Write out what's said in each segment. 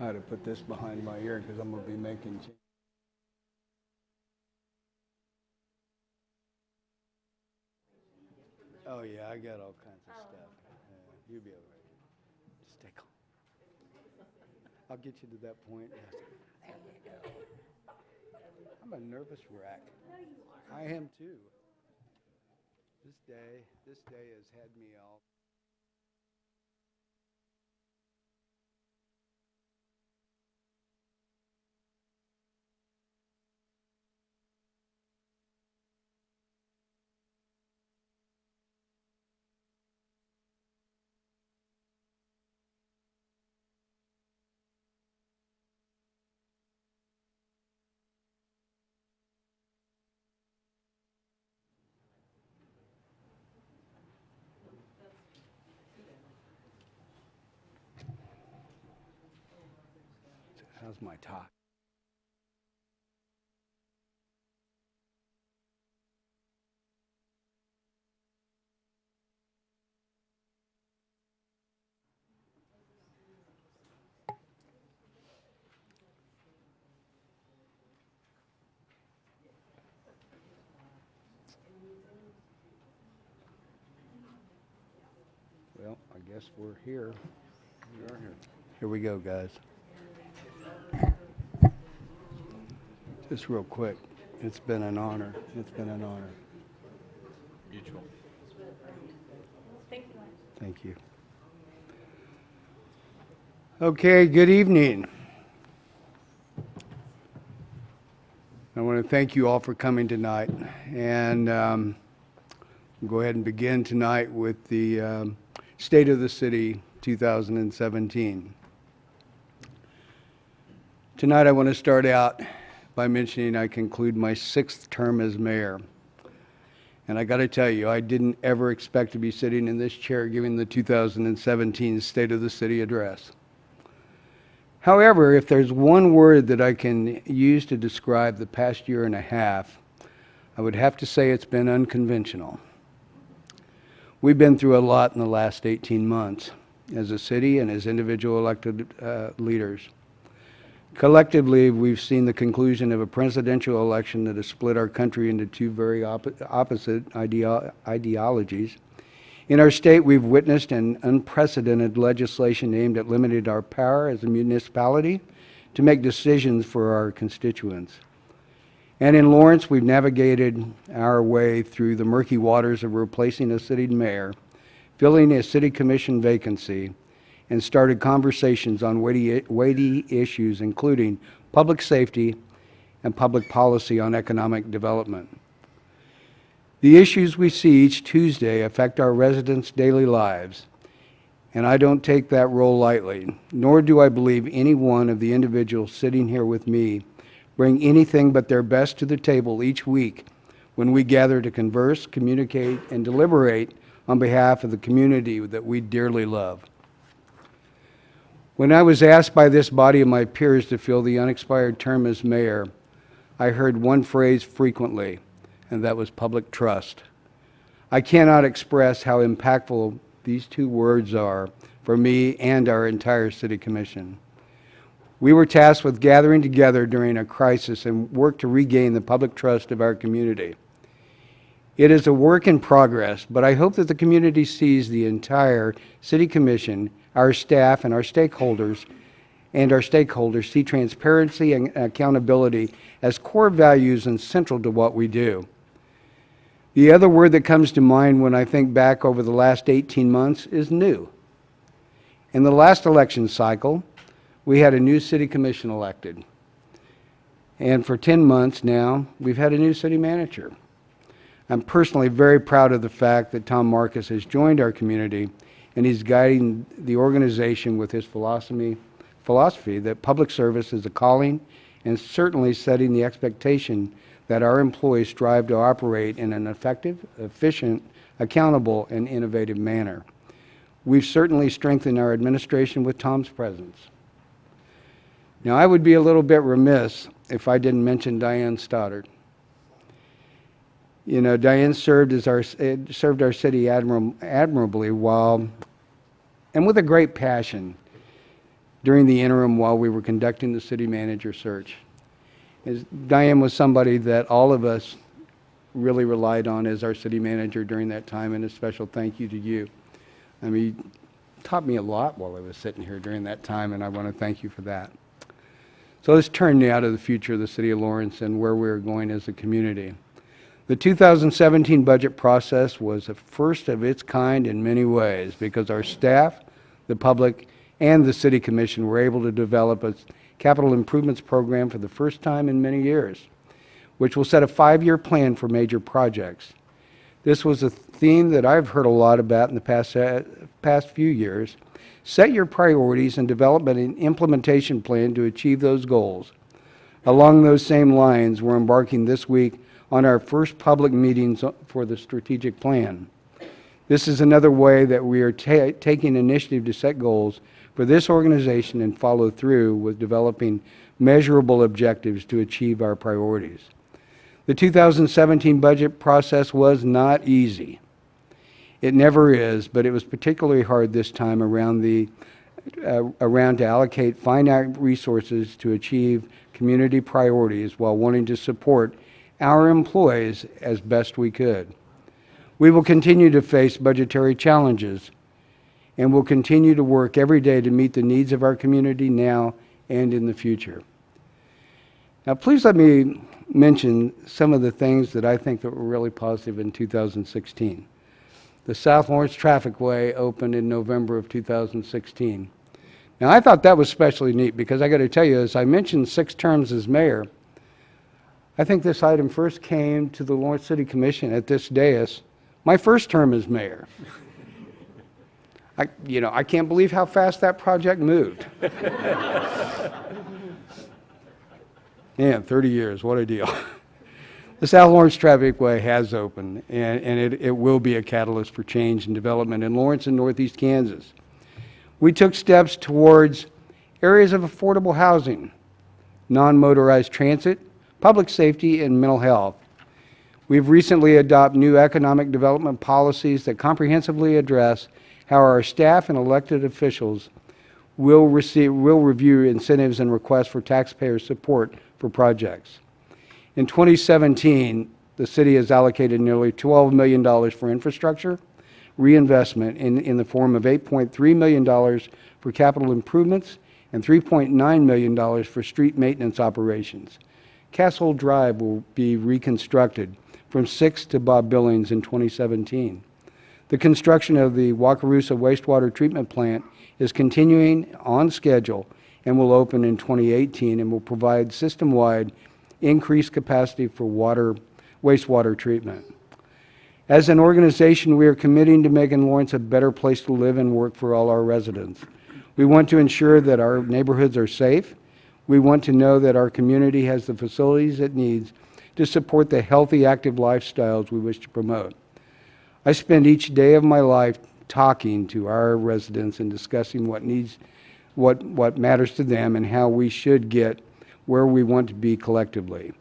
I had to put this behind my ear because I'm going to be making changes. Oh, yeah, I got all kinds of stuff. You'll be all right. Just take calm. I'll get you to that point. Yes. There you go. I'm a nervous wreck. I am too. This day has had me all. How's my talk? Well, I guess we're here. We are here. Here we go, guys. Just real quick. It's been an honor. It's been an honor. Mutual. Thank you. Okay, good evening. I want to thank you all for coming tonight. And go ahead and begin tonight with the State of the City 2017. Tonight I want to start out by mentioning I conclude my 6th term as mayor. And I got to tell you, I didn't ever expect to be sitting in this chair giving the 2017 State of the City address. However, if there's one word that I can use to describe the past year and a half, I would have to say it's been unconventional. We've been through a lot in the last 18 months as a city and as individual elected leaders. Collectively, we've seen the conclusion of a presidential election that has split our country into two very opposite ideologies. In our state, we've witnessed an unprecedented legislation aimed at limiting our power as a municipality to make decisions for our constituents. And in Lawrence, we've navigated our way through the murky waters of replacing a city mayor, filling a city commission vacancy, and started conversations on weighty issues, including public safety and public policy on economic development. The issues we see each Tuesday affect our residents' daily lives, and I don't take that role lightly, nor do I believe any one of the individuals sitting here with me bring anything but their best to the table each week when we gather to converse, communicate, and deliberate on behalf of the community that we dearly love. When I was asked by this body of my peers to fill the unexpired term as mayor, I heard one phrase frequently, and that was public trust. I cannot express how impactful these two words are for me and our entire city commission. We were tasked with gathering together during a crisis and work to regain the public trust of our community. It is a work in progress, but I hope that the community sees the entire city commission, our staff, and our stakeholders see transparency and accountability as core values and central to what we do. The other word that comes to mind when I think back over the last 18 months is new. In the last election cycle, we had a new city commission elected. And for 10 months now, we've had a new city manager. I'm personally very proud of the fact that Tom Marcus has joined our community, and he's guiding the organization with his philosophy that public service is a calling, and certainly setting the expectation that our employees strive to operate in an effective, efficient, accountable, and innovative manner. We've certainly strengthened our administration with Tom's presence. Now, I would be a little bit remiss if I didn't mention Diane Stoddard. You know, Diane served our city admirably and with a great passion during the interim while we were conducting the city manager search. Diane was somebody that all of us really relied on as our city manager during that time, and a special thank you to you. I mean, you taught me a lot while I was sitting here during that time, and I want to thank you for that. So let's turn now to the future of the city of Lawrence and where we're going as a community. The 2017 budget process was a first of its kind in many ways because our staff, the public, and the city commission were able to develop a capital improvements program for the first time in many years, which will set a 5-year plan for major projects. This was a theme that I've heard a lot about in the past few years. Set your priorities and develop an implementation plan to achieve those goals. Along those same lines, we're embarking this week on our first public meetings for the strategic plan. This is another way that we are taking initiative to set goals for this organization and follow through with developing measurable objectives to achieve our priorities. The 2017 budget process was not easy. It never is, but it was particularly hard this time around to allocate finite resources to achieve community priorities while wanting to support our employees as best we could. We will continue to face budgetary challenges and will continue to work every day to meet the needs of our community now and in the future. Now, please let me mention some of the things that I think that were really positive in 2016. The South Lawrence Traffic Way opened in November of 2016. Now, I thought that was especially neat because I got to tell you, as I mentioned 6 terms as mayor, I think this item first came to the Lawrence City Commission at this dais, my first term as mayor. I can't believe how fast that project moved. Yeah, 30 years, what a deal. The South Lawrence Traffic Way has opened, and it will be a catalyst for change and development in Lawrence and Northeast Kansas. We took steps towards areas of affordable housing, non-motorized transit, public safety, and mental health. We've recently adopted new economic development policies that comprehensively address how our staff and elected officials will review incentives and requests for taxpayer support for projects. In 2017, the city has allocated nearly $12 million for infrastructure reinvestment in the form of $8.3 million for capital improvements and $3.9 million for street maintenance operations. Castle Drive will be reconstructed from 6 to Bob Billings in 2017. The construction of the Wakarusa wastewater treatment plant is continuing on schedule and will open in 2018 and will provide system-wide increased capacity for wastewater treatment. As an organization, we are committing to making Lawrence a better place to live and work for all our residents. We want to ensure that our neighborhoods are safe. We want to know that our community has the facilities it needs to support the healthy, active lifestyles we wish to promote. I spend each day of my life talking to our residents and discussing what matters to them and how we should get where we want to be collectively.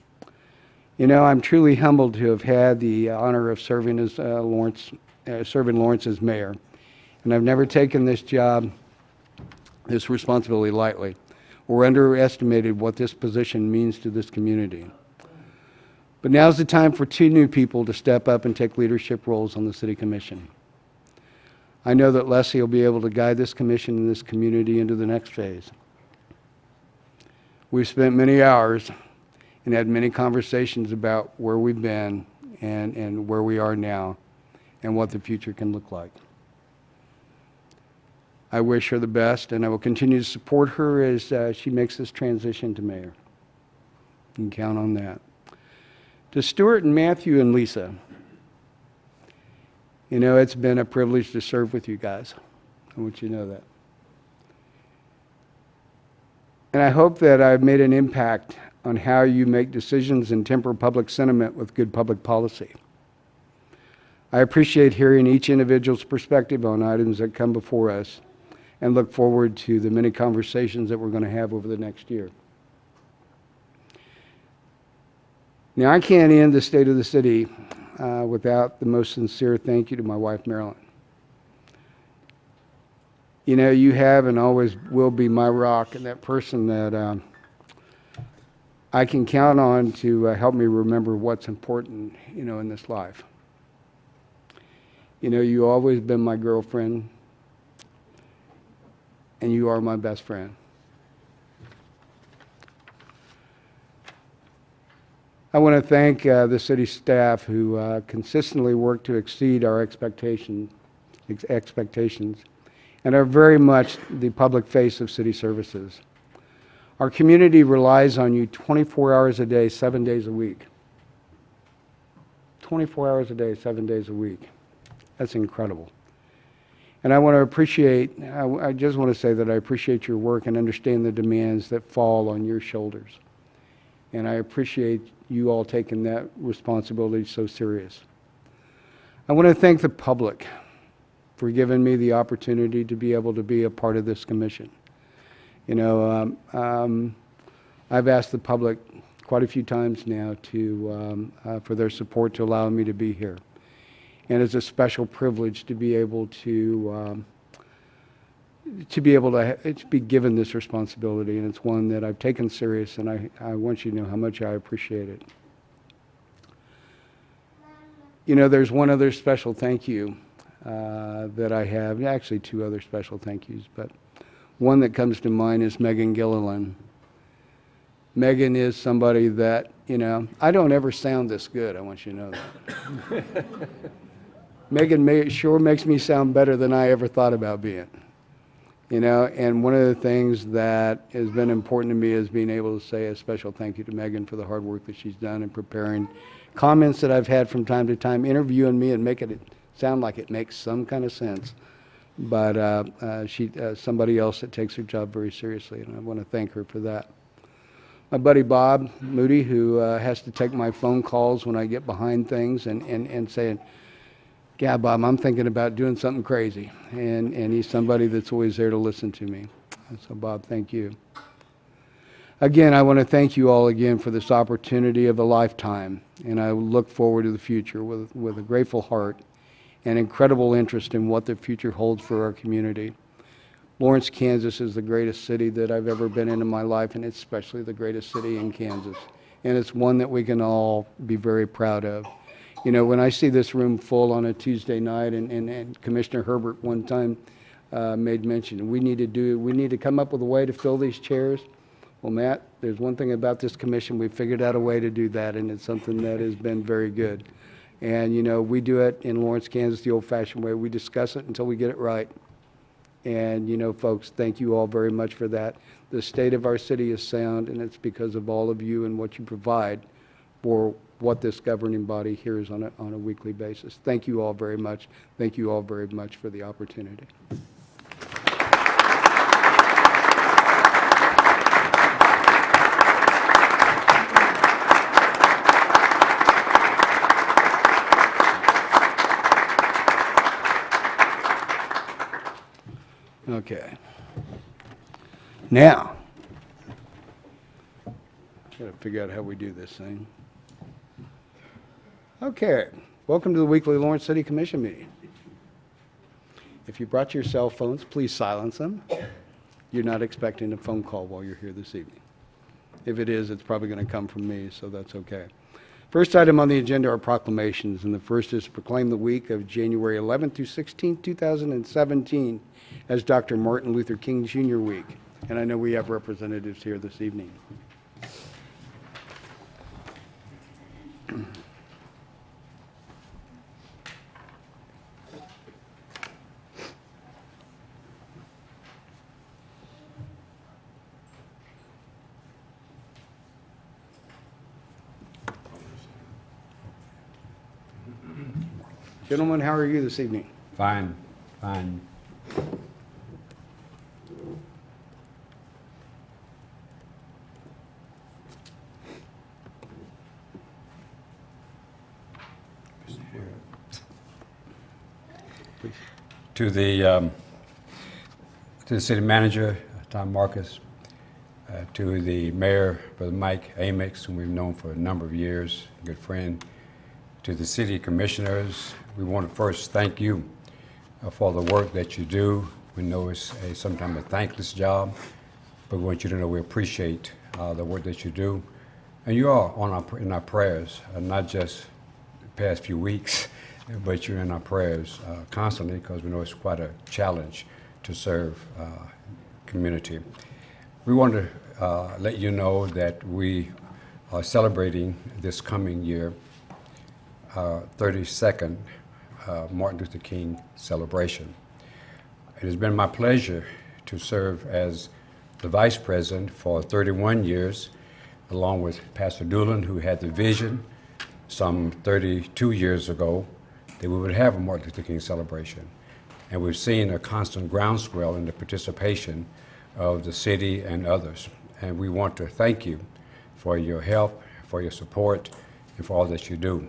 You know, I'm truly humbled to have had the honor of serving as Lawrence as mayor, and I've never taken this responsibility lightly, or underestimated what this position means to this community. But now's the time for 2 new people to step up and take leadership roles on the City Commission. I know that Leslie will be able to guide this commission and this community into the next phase. We've spent many hours and had many conversations about where we've been and where we are now and what the future can look like. I wish her the best, and I will continue to support her as she makes this transition to mayor. You can count on that. To Stuart and Matthew and Lisa, you know, it's been a privilege to serve with you guys. I want you to know that. And I hope that I've made an impact on how you make decisions and temper public sentiment with good public policy. I appreciate hearing each individual's perspective on items that come before us and look forward to the many conversations that we're going to have over the next year. Now, I can't end the State of the City without the most sincere thank you to my wife, Marilyn. You know, you have and always will be my rock, and that person that I can count on to help me remember what's important, you know, in this life. You know, you always been my girlfriend, and you are my best friend. I want to thank the city staff who consistently work to exceed our expectations and are very much the public face of city services. Our community relies on you 24 hours a day, 7 days a week. 24 hours a day, 7 days a week. That's incredible. And I want to appreciate, I just want to say that I appreciate your work and understand the demands that fall on your shoulders. And I appreciate you all taking that responsibility so serious. I want to thank the public for giving me the opportunity to be able to be a part of this commission. You know, I've asked the public quite a few times now for their support to allow me to be here. And it's a special privilege to be able to be given this responsibility, and it's one that I've taken serious, and I want you to know how much I appreciate it. You know, there's one other special thank you that I have, actually two other special thank yous, but one that comes to mind is Megan Gilliland. Megan is somebody that, you know, I don't ever sound this good, I want you to know that. Megan sure makes me sound better than I ever thought about being. You know, and one of the things that has been important to me is being able to say a special thank you to Megan for the hard work that she's done in preparing comments that I've had from time to time, interviewing me and making it sound like it makes some kind of sense. But she's somebody else that takes her job very seriously, and I want to thank her for that. My buddy Bob Moody, who has to take my phone calls when I get behind things and saying, yeah, Bob, I'm thinking about doing something crazy. And he's somebody that's always there to listen to me. So, Bob, thank you. Again, I want to thank you all again for this opportunity of a lifetime. And I look forward to the future with a grateful heart and incredible interest in what the future holds for our community. Lawrence, Kansas is the greatest city that I've ever been in my life, and it's especially the greatest city in Kansas. And it's one that we can all be very proud of. You know, when I see this room full on a Tuesday night, and Commissioner Herbert one time made mention, we need to come up with a way to fill these chairs. Well, Matt, there's one thing about this commission, we figured out a way to do that, and it's something that has been very good. And, you know, we do it in Lawrence, Kansas, the old-fashioned way. We discuss it until we get it right. And, you know, folks, thank you all very much for that. The state of our city is sound, and it's because of all of you and what you provide for what this governing body hears on a weekly basis. Thank you all very much. Thank you all very much for the opportunity. Okay. Now, gotta figure out how we do this thing. Okay, welcome to the weekly Lawrence City Commission meeting. If you brought your cell phones, please silence them. You're not expecting a phone call while you're here this evening. If it is, it's probably going to come from me, so that's okay. First item on the agenda are proclamations, and the first is to proclaim the week of January 11th through 16th, 2017 as Dr. Martin Luther King Jr. Week. And I know we have representatives here this evening. Gentlemen, how are you this evening? Fine, fine. To the city manager, Tom Marcus, to the mayor, Brother Mike Amix, whom we've known for a number of years, a good friend, to the city commissioners, we want to first thank you for the work that you do We know it's sometimes a thankless job, but we want you to know we appreciate the work that you do. And you are in our prayers, not just the past few weeks, but you're in our prayers constantly, because we know it's quite a challenge to serve community. We want to let you know that we are celebrating this coming year 32nd Martin Luther King celebration. It has been my pleasure to serve as the vice president for 31 years, along with Pastor Doolin, who had the vision some 32 years ago that we would have a Martin Luther King celebration. And we've seen a constant groundswell in the participation of the city and others. And we want to thank you for your help, for your support, and for all that you do.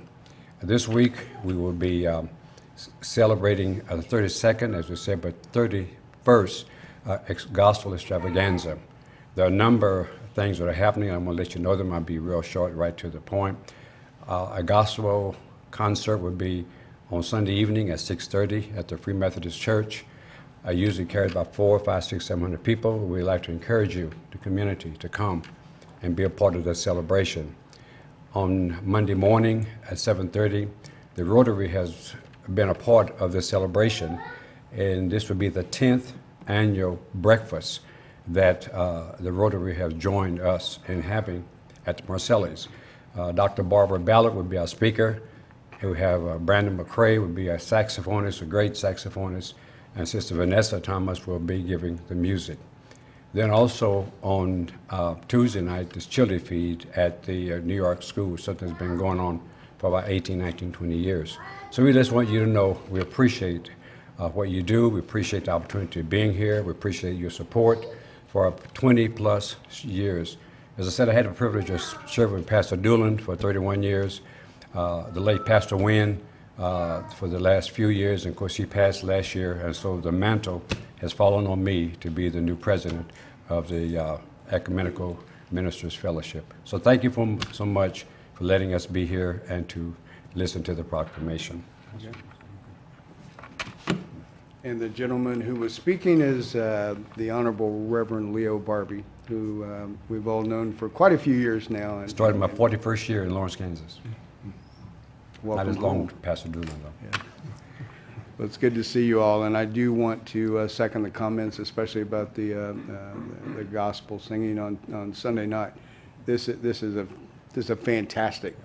This week, we will be celebrating the 32nd, as we said, but 31st Gospel Extravaganza. There are a number of things that are happening. I'm going to let you know them. I'll be real short, right to the point. A gospel concert will be on Sunday evening at 6:30 at the Free Methodist Church. I usually carry about 400, 500, 600, 700 people. We'd like to encourage you, the community, to come and be a part of the celebration. On Monday morning at 7:30, the Rotary has been a part of this celebration, and this will be the 10th annual breakfast that the Rotary has joined us in having at the Marcellis. Dr. Barbara Ballard will be our speaker. We have Brandon McCrae will be our saxophonist, a great saxophonist, and Sister Vanessa Thomas will be giving the music. Then also on Tuesday night, this chili feed at the New York School, something that's been going on for about 18, 19, 20 years. So we just want you to know we appreciate what you do. We appreciate the opportunity of being here. We appreciate your support for 20 plus years. As I said, I had the privilege of serving with Pastor Doolin for 31 years, the late Pastor Wynn for the last few years, and of course he passed last year, and so the mantle has fallen on me to be the new president of the Ecumenical Ministers Fellowship. So thank you so much for letting us be here and to listen to the proclamation. Okay. And the gentleman who was speaking is the Honorable Reverend Leo Barbie, who we've all known for quite a few years now. And Started my 41st year in Lawrence, Kansas. welcome Not as long home. as Pastor Doolin, though. Yeah. Well, it's good to see you all, and I do want to second the comments, especially about the gospel singing on Sunday night. This is a fantastic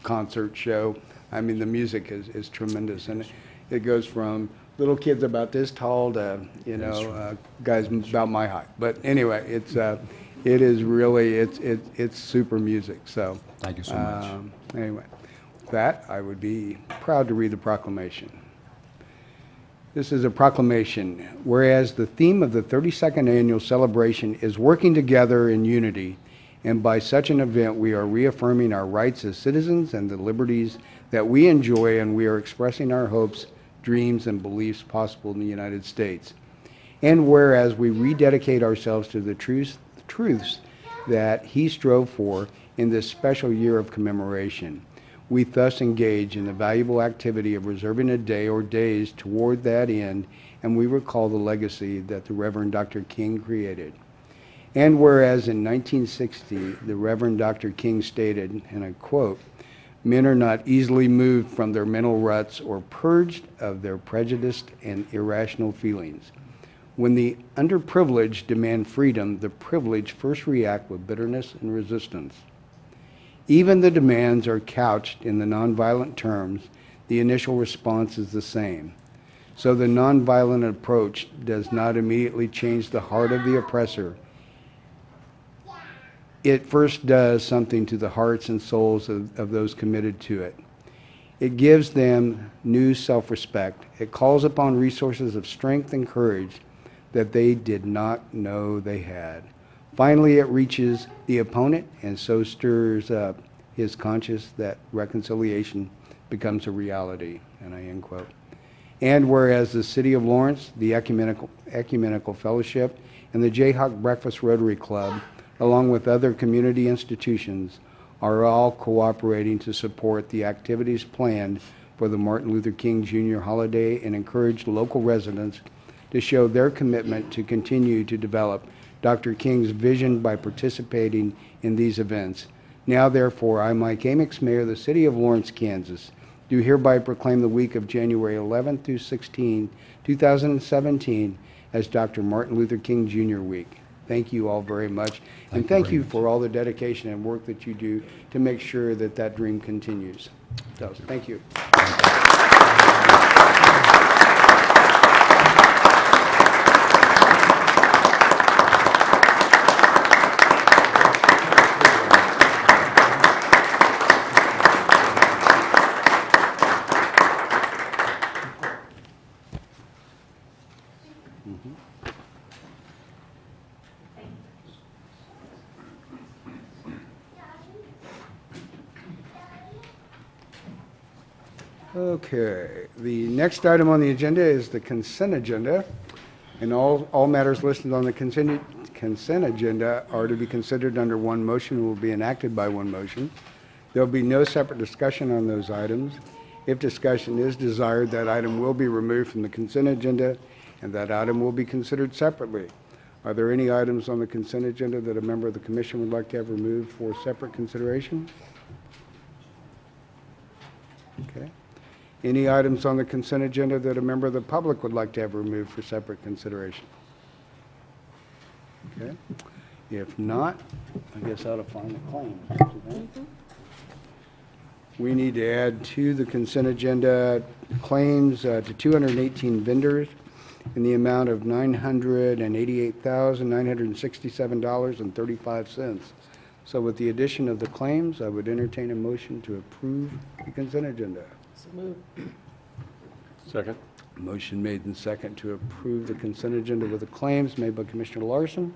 concert show. I mean, the music is tremendous, and it goes from little kids about this tall to guys about my height. But anyway, it is really it's super music. So Thank you so much. Anyway, with that I would be proud to read the proclamation. This is a proclamation. Whereas the theme of the 32nd annual celebration is working together in unity, and by such an event we are reaffirming our rights as citizens and the liberties that we enjoy, and we are expressing our hopes, dreams, and beliefs possible in the United States. And whereas we rededicate ourselves to the truths that he strove for in this special year of commemoration, we thus engage in the valuable activity of reserving a day or days toward that end, and we recall the legacy that the Reverend Dr. King created. And whereas in 1960, the Reverend Dr. King stated, and I quote, "Men are not easily moved from their mental ruts or purged of their prejudiced and irrational feelings. When the underprivileged demand freedom, the privileged first react with bitterness and resistance. Even the demands are couched in the nonviolent terms, the initial response is the same. So the nonviolent approach does not immediately change the heart of the oppressor. It first does something to the hearts and souls of those committed to it. It gives them new self-respect. It calls upon resources of strength and courage that they did not know they had. Finally, it reaches the opponent and so stirs up his conscience that reconciliation becomes a reality." And I end quote. And whereas the City of Lawrence, the Ecumenical Fellowship, and the Jayhawk Breakfast Rotary Club, along with other community institutions, are all cooperating to support the activities planned for the Martin Luther King Jr. holiday and encourage local residents to show their commitment to continue to develop Dr. King's vision by participating in these events. Now, therefore, I, Mike Amix, Mayor of the City of Lawrence, Kansas, do hereby proclaim the week of January 11 through 16, 2017 as Dr. Martin Luther King Jr. Week. Thank you all very much. And thank you for all the dedication and work that you do to make sure that that dream continues. So, thank you. Okay, the next item on the agenda is the consent agenda, and all matters listed on the consent agenda are to be considered under one motion and will be enacted by one motion. There will be no separate discussion on those items. If discussion is desired, that item will be removed from the consent agenda, and that item will be considered separately. Are there any items on the consent agenda that a member of the commission would like to have removed for separate consideration? Okay. Any items on the consent agenda that a member of the public would like to have removed for separate consideration? Okay. If not, I guess I ought to find the claims. We need to add to the consent agenda claims to 218 vendors in the amount of $988,967.35. So with the addition of the claims, I would entertain a motion to approve the consent agenda. Second. Motion made and second to approve the consent agenda with the claims made by Commissioner Larson,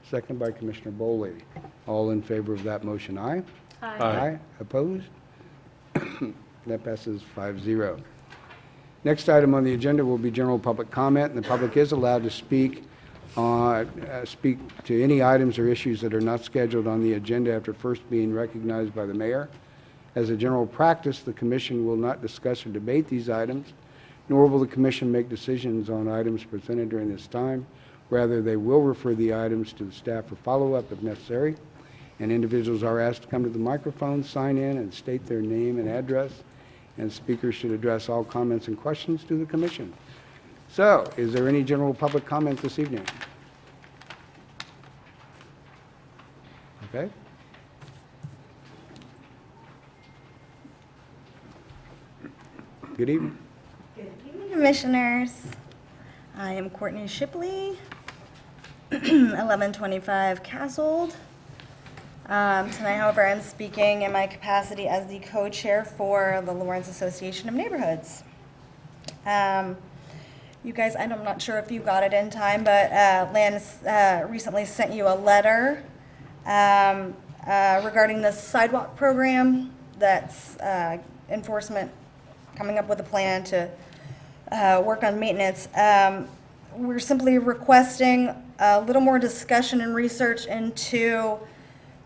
seconded by Commissioner Boley. All in favor of that motion, aye? Aye. Opposed? That passes 5-0. Next item on the agenda will be general public comment, and the public is allowed to speak to any items or issues that are not scheduled on the agenda after first being recognized by the mayor. As a general practice, the commission will not discuss or debate these items, nor will the commission make decisions on items presented during this time. Rather, they will refer the items to the staff for follow-up if necessary, and individuals are asked to come to the microphone, sign in, and state their name and address, and speakers should address all comments and questions to the commission. So, is there any general public comment this evening? Okay. Good evening. Good evening, Commissioners. I am Courtney Shipley, 1125 Cassold. Tonight, however, I'm speaking in my capacity as the co-chair for the Lawrence Association of Neighborhoods. You guys, I'm not sure if you got it in time, but Lance recently sent you a letter regarding the sidewalk program that's enforcement coming up with a plan to work on maintenance. We're simply requesting a little more discussion and research into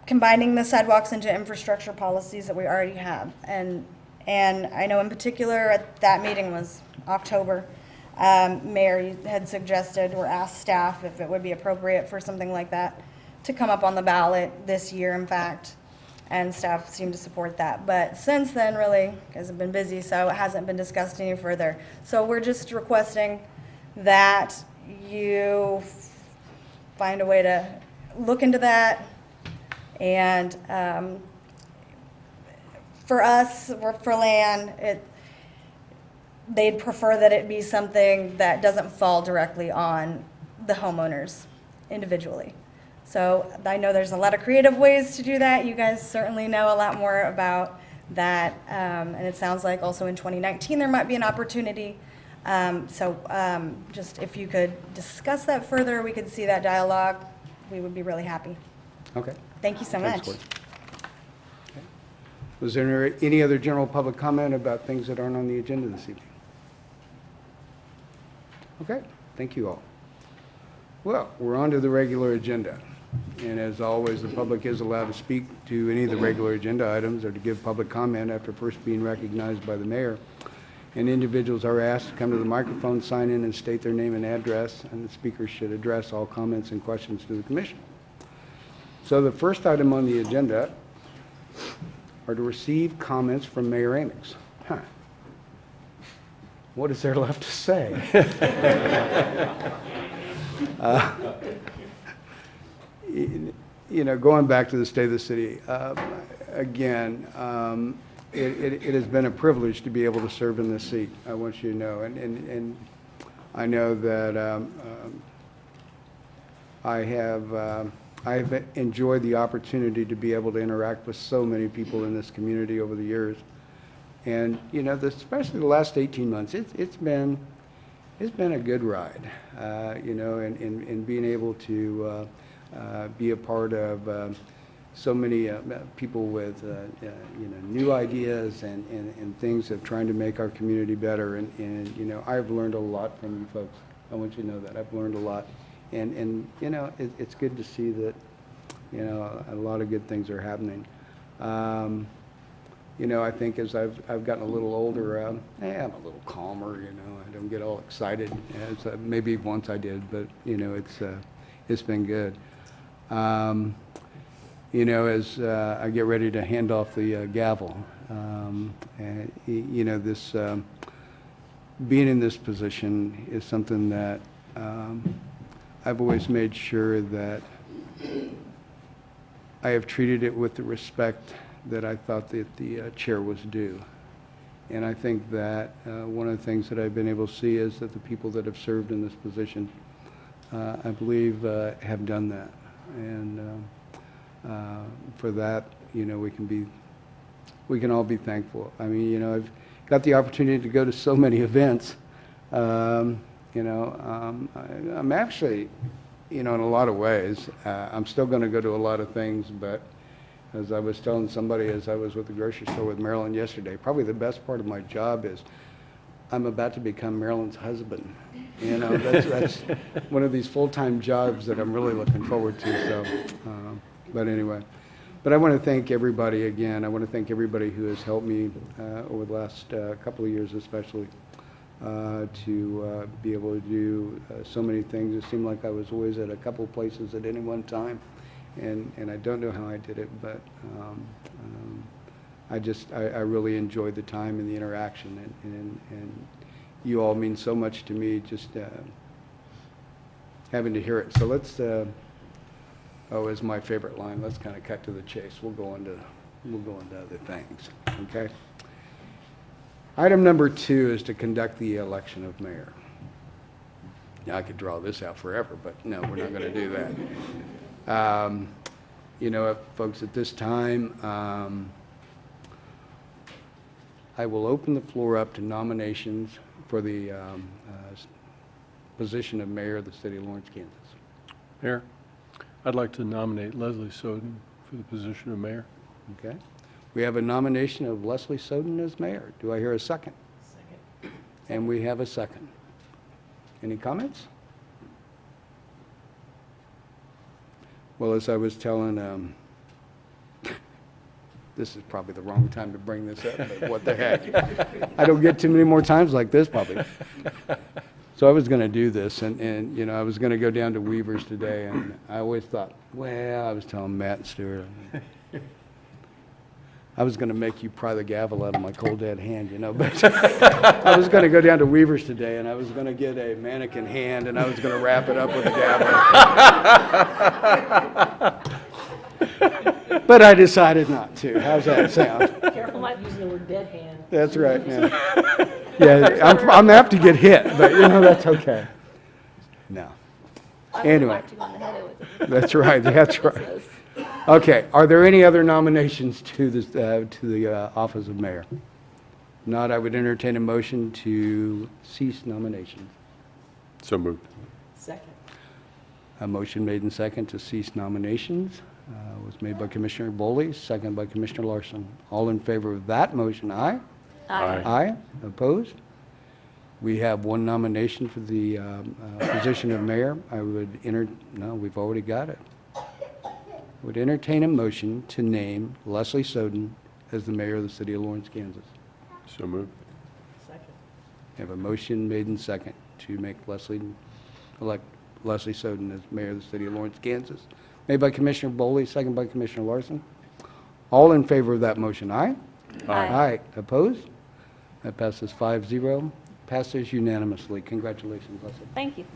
combining the sidewalks into infrastructure policies that we already have. And I know in particular at that meeting was October, Mayor had suggested or asked staff if it would be appropriate for something like that to come up on the ballot this year, in fact. And staff seemed to support that. But since then, really, you guys have been busy, so it hasn't been discussed any further. So we're just requesting that you find a way to look into that. And for us, for land, they'd prefer that it be something that doesn't fall directly on the homeowners individually. So I know there's a lot of creative ways to do that. You guys certainly know a lot more about that. And it sounds like also in 2019 there might be an opportunity. Just if you could discuss that further, we could see that dialogue, we would be really happy. Okay. Thank you so Thanks, much. Courtney. Okay. Was there any other general public comment about things that aren't on the agenda this evening? Okay, thank you all. Well, we're on to the regular agenda. And as always, the public is allowed to speak to any of the regular agenda items or to give public comment after first being recognized by the mayor. and individuals are asked to come to the microphone, sign in, and state their name and address, and the speakers should address all comments and questions to the commission. So the first item on the agenda are to receive comments from Mayor Amix. Huh. What is there left to say? You know, going back to the state of the city, again, it has been a privilege to be able to serve in this seat, I want you to know. And I know that I've enjoyed the opportunity to be able to interact with so many people in this community over the years. And, you know, especially the last 18 months, it's been a good ride, you know, and being able to be a part of so many people with, you know, new ideas and things of trying to make our community better. And, you know, I've learned a lot from you folks. I want you to know that. I've learned a lot. And you know, it's good to see that, you know, a lot of good things are happening. You know, I think as I've gotten a little older, I'm a little calmer, you know. I don't get all excited as maybe once I did, but, you know, it's been good. You know, as I get ready to hand off the gavel, and, you know, this being in this position is something that I've always made sure that I have treated it with the respect that I thought that the chair was due. And I think that one of the things that I've been able to see is that the people that have served in this position, I believe, have done that. And for that, you know, we can all be thankful. I mean, you know, I've got the opportunity to go to so many events. You know, I'm actually, you know, in a lot of ways, I'm still going to go to a lot of things, but as I was telling somebody as I was with the grocery store with Marilyn yesterday, probably the best part of my job is I'm about to become Marilyn's husband. You know, that's one of these full-time jobs that I'm really looking forward to. So, but anyway, but I want to thank everybody again. I want to thank everybody who has helped me over the last couple of years, especially to be able to do so many things. It seemed like I was always at a couple of places at any one time. And I don't know how I did it, but I really enjoyed the time and the interaction, and you all mean so much to me, just having to hear it. So let's, is my favorite line. Let's kind of cut to the chase. We'll go into other things. Okay. Item number 2 is to conduct the election of mayor. Now I could draw this out forever, but no, we're not going to do that. You know, folks, at this time, I will open the floor up to nominations for the position of mayor of the city of Lawrence, Kansas. Mayor, I'd like to nominate Leslie Soden for the position of mayor. Okay. We have a nomination of Leslie Soden as mayor. Do I hear a second? Second. And we have a second. Any comments? Well, as I was telling, this is probably the wrong time to bring this up, but what the heck. I don't get too many more times like this, probably. So I was going to do this, and you know, I was going to go down to Weaver's today, and I always thought, well, I was telling Matt and Stuart, I was going to make you pry the gavel out of my cold dead hand, you know, but I was going to go down to Weaver's today, and I was going to get a mannequin hand, and I was going to wrap it up with a gavel. But I decided not to. How's that sound? Careful not using the word dead hand. That's right, yeah. Yeah, I'm apt to get hit, but, you know, that's okay. No. Anyway. I would like to go on the head with it. That's right, that's right. Okay, are there any other nominations to the office of mayor? Not, I would entertain a motion to cease nominations. So moved. Second. A motion made and second to cease nominations was made by Commissioner Boley, second by Commissioner Larson. All in favor of that motion, aye? Aye. Aye. Opposed? We have one nomination for the position of mayor. I would no, we've already got it. Would entertain a motion to name Leslie Soden as the mayor of the city of Lawrence, Kansas. So moved. Second. We have a motion made and second to make elect Leslie Soden as mayor of the city of Lawrence, Kansas. Made by Commissioner Boley, second by Commissioner Larson. All in favor of that motion, aye? Aye. Opposed? That passes 5-0. Passes unanimously. Congratulations, Leslie. Thank you.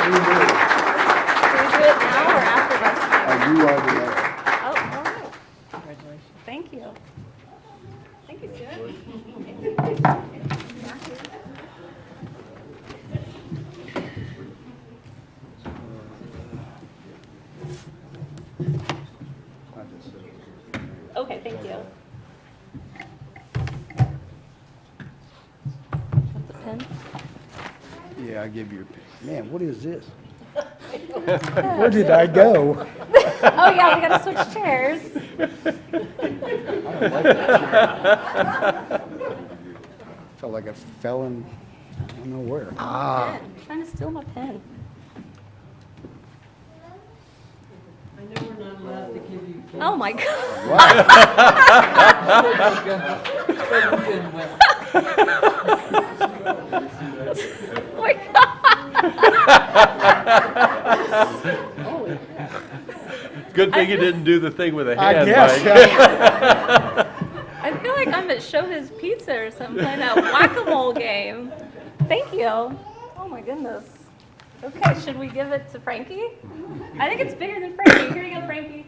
Should we do it now or after Vice Mayor? You are the mayor. Oh, all right. Congratulations. Thank you. Thank you, Stuart. Okay, thank you. Want the pen? Yeah, I give you a pick. Man, what is this? Where did I go? Oh, yeah, we gotta switch chairs. Felt like I fell in, I don't know where. Pen. Trying to steal my pen. I know we're not allowed to give you. Oh, my God. Oh, my God. Good thing you didn't do the thing with a I hand, guess. Mike. I feel like I'm at Show His Pizza or something, playing that whack-a-mole game. Thank you. Oh, my goodness. Okay, should we give it to Frankie? I think it's bigger than Frankie. Here you go, Frankie.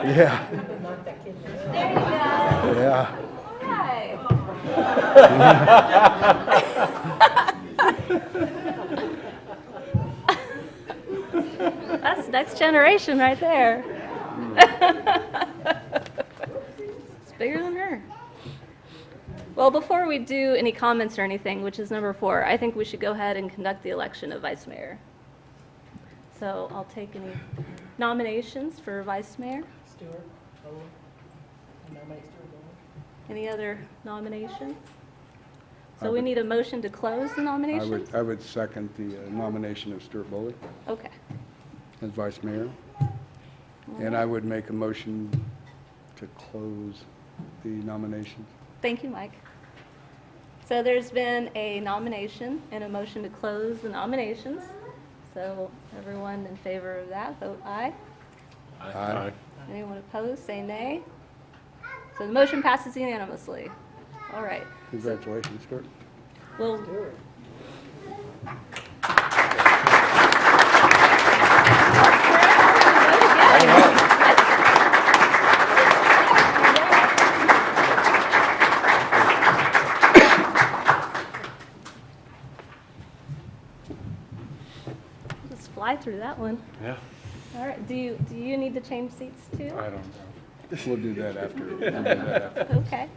Yeah, There you go. yeah. Hi. That's next generation right there. It's bigger than her. Well, before we do any comments or anything, which is number 4, I think we should go ahead and conduct the election of vice mayor. So I'll take any nominations for vice mayor. Stuart, Bowen. I nominate Stuart Bowen. Any other nominations? So we need a motion to close the nominations? I would second the nomination of Stuart Boley Okay. as vice mayor. And I would make a motion to close the nominations. Thank you, Mike. So there's been a nomination and a motion to close the nominations. So everyone in favor of that, vote aye. Aye. Anyone opposed, say nay. So the motion passes unanimously. All right. Congratulations, Stuart. Well, just fly through that one. Yeah, All right. Do you need to change seats too? I don't know. We'll do that after, Okay.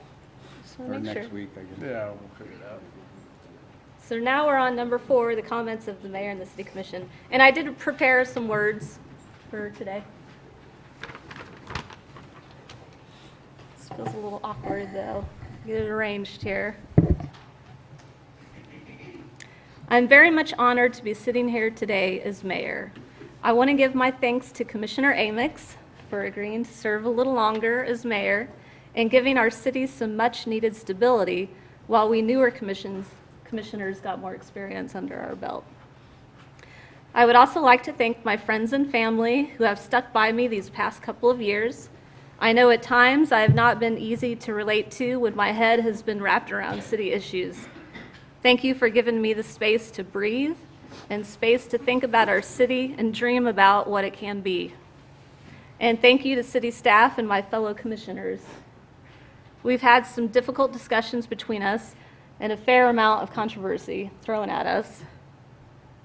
Just want or to make sure. next week, I guess. Yeah, we'll figure it out. So now we're on number 4, the comments of the mayor and the city commission. And I did prepare some words for today. This feels a little awkward though. Get it arranged here. I'm very much honored to be sitting here today as mayor. I want to give my thanks to Commissioner Amix for agreeing to serve a little longer as mayor and giving our city some much-needed stability while we newer commissioners got more experience under our belt. I would also like to thank my friends and family who have stuck by me these past couple of years. I know at times I have not been easy to relate to when my head has been wrapped around city issues. Thank you for giving me the space to breathe and space to think about our city and dream about what it can be. And thank you to city staff and my fellow commissioners. We've had some difficult discussions between us and a fair amount of controversy thrown at us.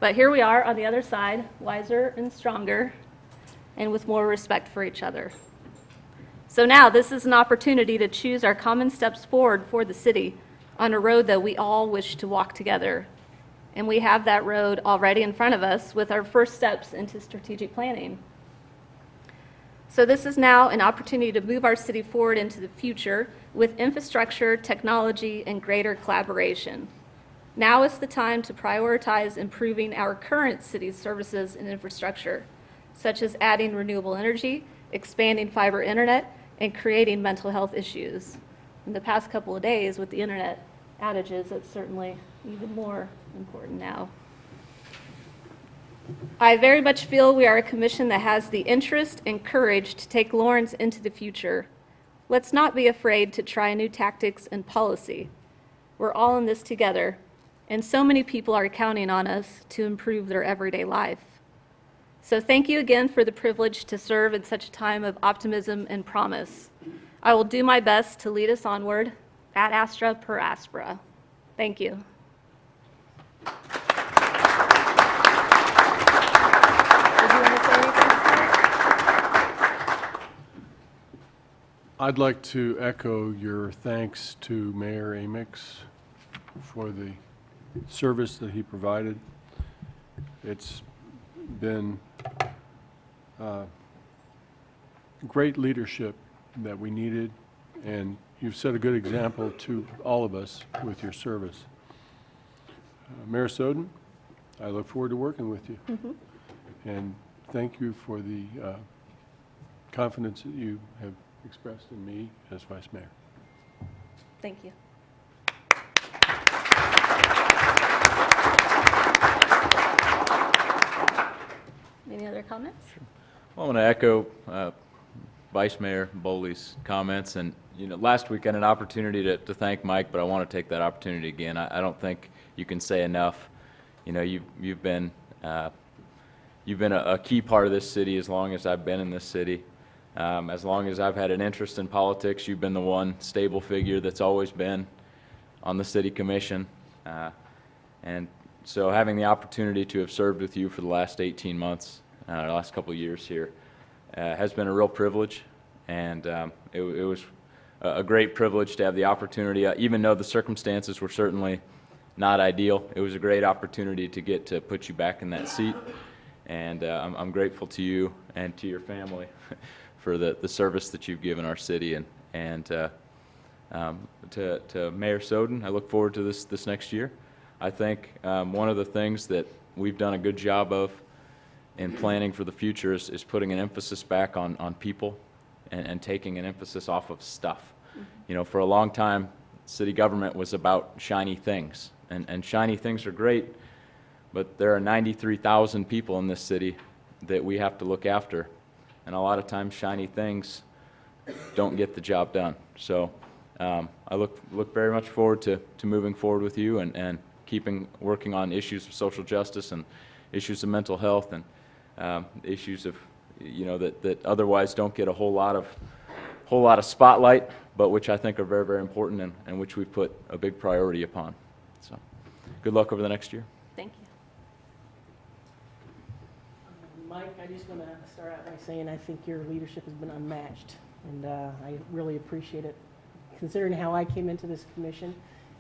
But here we are on the other side, wiser and stronger, and with more respect for each other. So now this is an opportunity to choose our common steps forward for the city on a road that we all wish to walk together. And we have that road already in front of us with our first steps into strategic planning. So this is now an opportunity to move our city forward into the future with infrastructure, technology, and greater collaboration. Now is the time to prioritize improving our current city's services and infrastructure, such as adding renewable energy expanding fiber internet, and creating mental health issues. In the past couple of days with the internet outages, it's certainly even more important now. I very much feel we are a commission that has the interest and courage to take Lawrence into the future. Let's not be afraid to try new tactics and policy. We're all in this together, and so many people are counting on us to improve their everyday life. So thank you again for the privilege to serve in such a time of optimism and promise. I will do my best to lead us onward, ad astra per aspera. Thank you. Did you want to say anything, Stuart? I'd like to echo your thanks to Mayor Amix for the service that he provided. It's been great leadership that we needed, and you've set a good example to all of us with your service. Mayor Soden, I look forward to working with you. And thank you for the confidence that you have expressed in me as Vice Mayor. Thank you. Any other comments? Well, I want to echo Vice Mayor Boley's comments, and last week I had an opportunity to thank Mike, but I want to take that opportunity again. I don't think you can say enough. You've been a key part of this city as long as I've been in this city. As long as I've had an interest in politics, you've been the one stable figure that's always been on the city commission. And so having the opportunity to have served with you for the last 18 months, the last couple of years here, has been a real privilege. And it was a great privilege to have the opportunity, even though the circumstances were certainly not ideal. It was a great opportunity to get to put you back in that seat. And I'm grateful to you and to your family for the service that you've given our city. And to Mayor Soden, I look forward to this next year. I think one of the things that we've done a good job of in planning for the future is putting an emphasis back on people and taking an emphasis off of stuff. For a long time, city government was about shiny things. And shiny things are great, but there are 93,000 people in this city that we have to look after. And a lot of times shiny things don't get the job done. So I look very much forward to moving forward with you and working on issues of social justice and issues of mental health and issues of that otherwise don't get a whole lot of spotlight, but which I think are very, very important and which we've put a big priority upon. So good luck over the next year. Thank you. Mike, I just want to start out by saying I think your leadership has been unmatched, and I really appreciate it. Considering how I came into this commission,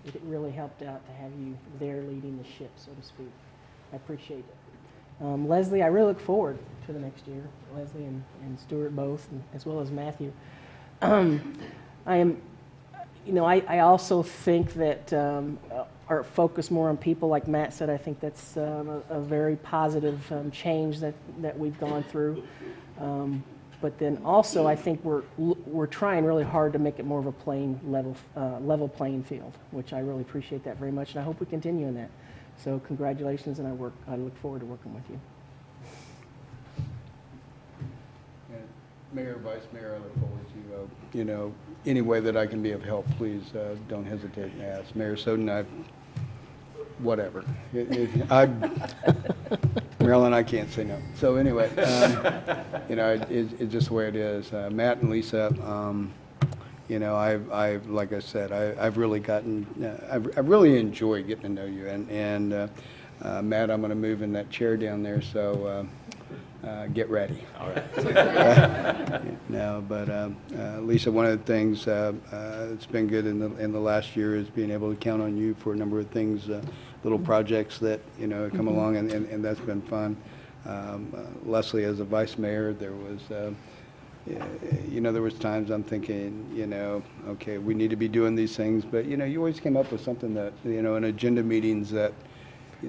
it really helped out to have you there leading the ship, so to speak. I appreciate it. Leslie, I really look forward to the next year. Leslie and Stuart both, as well as Matthew. I also think that our focus more on people, like Matt said, I think that's a very positive change that we've gone through. But then also, I think we're trying really hard to make it more of a level playing field, which I really appreciate that very much, and I hope we continue in that. So congratulations, and I look forward to working with you. Mayor, Vice Mayor, I look forward to, any way that I can be of help, please don't hesitate and ask. Mayor Soden, whatever. Marilyn, I can't say no. So anyway, it's just the way it is. Matt and Lisa, I've like I said, I've really I've really enjoyed getting to know you. And Matt, I'm going to move in that chair down there, so get ready. All right. No, but Lisa, one of the things that's been good in the last year is being able to count on you for a number of things, little projects that come along, and that's been fun. Leslie, as a vice mayor, there was. There was times I'm thinking, okay, we need to be doing these things, but you always came up with something that, in agenda meetings that, I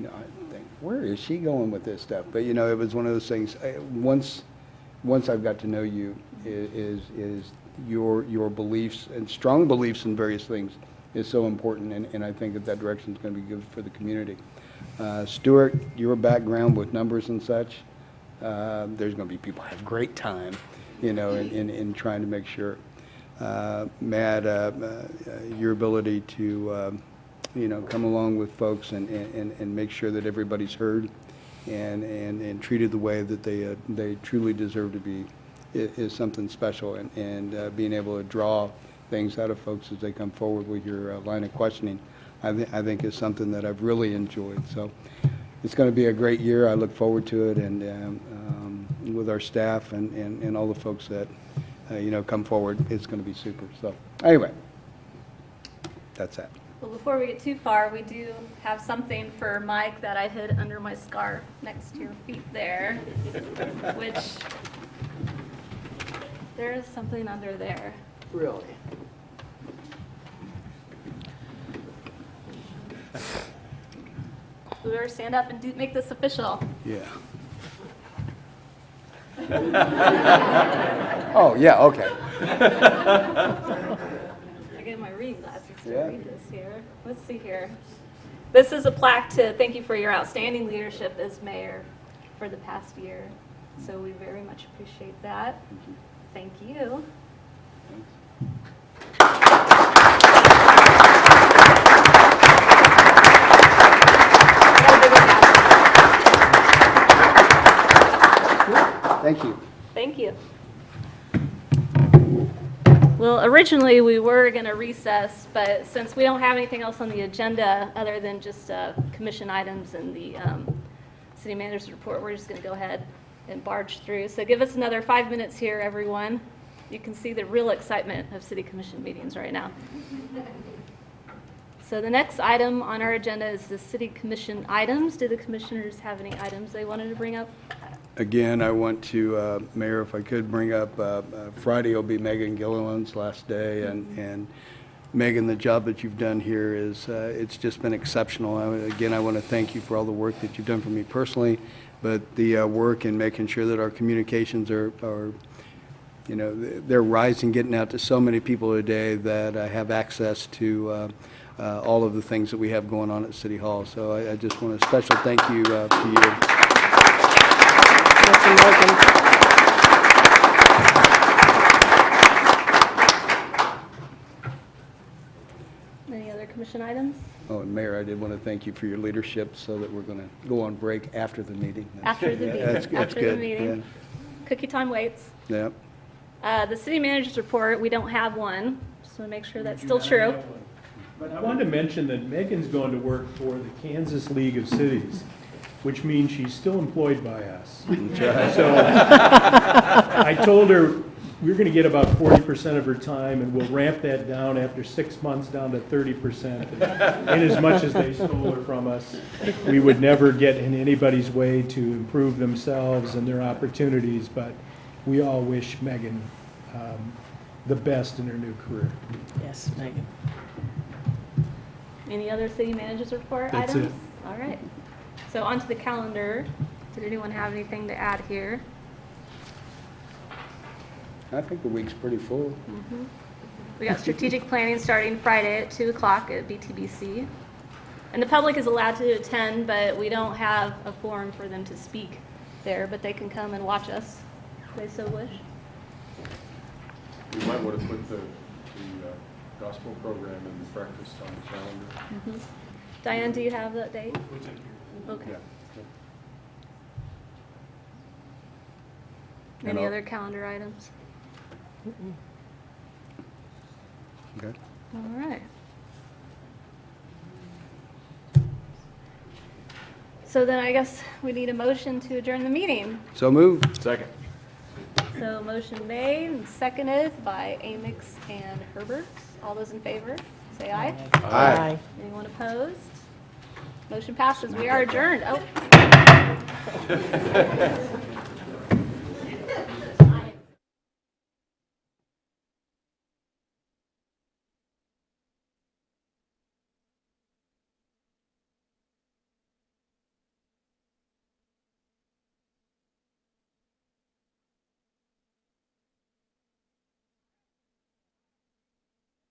think, where is she going with this stuff? But it was one of those things. Once once I've got to know you, is your beliefs and strong beliefs in various things is so important, and I think that direction is going to be good for the community. Stuart, your background with numbers and such, there's going to be people who have great time, in trying to make sure. Matt, your ability to, come along with folks and make sure that everybody's heard and treated the way that they truly deserve to be is something special. And being able to draw things out of folks as they come forward with your line of questioning, I think is something that I've really enjoyed. So it's going to be a great year. I look forward to it, and with our staff and all the folks that come forward, it's going to be super. So anyway, that's that. Well, before we get too far, we do have something for Mike that I hid under my scarf next to your feet there, which there is something under there. Really? We better stand up and make this official. Yeah. Oh, yeah, okay. I get my reading glasses to Yeah. read this here. Let's see here. This is a plaque to thank you for your outstanding leadership as mayor for the past year. So we very much appreciate that. Thank you. Thank you. Thank you. Well, originally, we were going to recess, but since we don't have anything else on the agenda other than just commission items and the city manager's report, we're just going to go ahead and barge through. So give us another 5 minutes here, everyone. You can see the real excitement of city commission meetings right now. So the next item on our agenda is the city commission items. Do the commissioners have any items they wanted to bring up? Again, I want to, Mayor, if I could bring up, Friday will be Megan Gilliland's last day, and Megan, the job that you've done here is, it's just been exceptional. Again, I want to thank you for all the work that you've done for me personally, but the work in making sure that our communications are they're rising, getting out to so many people today that have access to all of the things that we have going on at City Hall. So I just want a special thank you to you. Any other commission items? Oh, and Mayor, I did want to thank you for your leadership so that we're going to go on break after the meeting. After the meeting. That's After the good. meeting. Cookie time waits. Yeah. Yep. The city manager's report, we don't have one. Just want to make sure that's still true. But I wanted to mention that Megan's going to work for the Kansas League of Cities, which means she's still employed by us. So I told her we're going to get about 40% of her time, and we'll ramp that down after 6 months down to 30%. And in as much as they stole her from us, we would never get in anybody's way to improve themselves and their opportunities, but we all wish Megan the best in her new career. Yes, Megan. Any other city manager's report That's items? it. All right. So onto the calendar. Did anyone have anything to add here? I think the week's pretty full. We got strategic planning starting Friday at 2 o'clock at BTBC. And the public is allowed to attend, but we don't have a forum for them to speak there, but they can come and watch us if they so wish. You might want to put the gospel program and the breakfast on the calendar. Diane, do you have that date? Okay. And Any I'll- other calendar items? Okay. All right. So then I guess we need a motion to adjourn the meeting. So move. Second. So motion made and seconded by Amix and Herbert. All those in favor, say aye. Aye. Anyone opposed? Motion passes. We are adjourned. Oh.